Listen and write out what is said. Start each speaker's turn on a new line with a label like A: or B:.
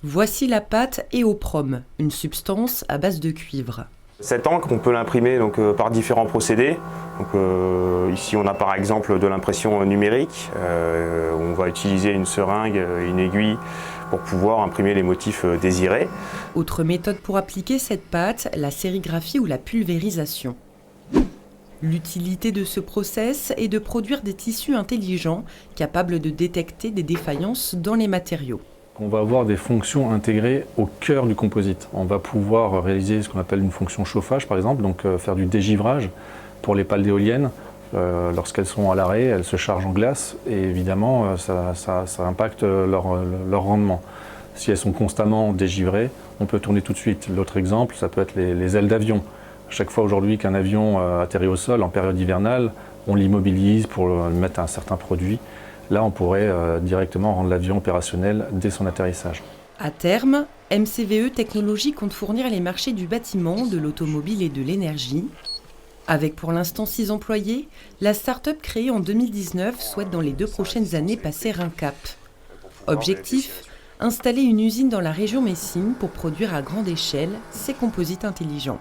A: Voici la pâte Eoprom, une substance à base de cuivre.
B: Cette encre, on peut l'imprimer par différents procédés. Ici, on a par exemple de l'impression numérique. On va utiliser une seringue, une aiguille pour pouvoir imprimer les motifs désirés.
A: Autre méthode pour appliquer cette pâte, la sérigraphie ou la pulvérisation. L'utilité de ce process est de produire des tissus intelligents capables de détecter des défaillances dans les matériaux.
C: On va avoir des fonctions intégrées au cœur du composite. On va pouvoir réaliser ce qu'on appelle une fonction chauffage par exemple, donc faire du dégivrage pour les pales d'éoliennes. Lorsqu'elles sont à l'arrêt, elles se chargent en glace et évidemment ça impacte leur rendement. Si elles sont constamment dégivrées, on peut tourner tout de suite. L'autre exemple, ça peut être les ailes d'avion. Chaque fois aujourd'hui qu'un avion atterrit au sol en période hivernale, on l'immobilise pour mettre un certain produit. Là, on pourrait directement rendre l'avion opérationnel dès son atterrissage.
A: À terme, MCVE Technologies compte fournir les marchés du bâtiment, de l'automobile et de l'énergie. Avec pour l'instant 6 employés, la start-up créée en 2019 souhaite dans les 2 prochaines années passer un cap. Objectif : installer une usine dans la région Messine pour produire à grande échelle ces composites intelligents.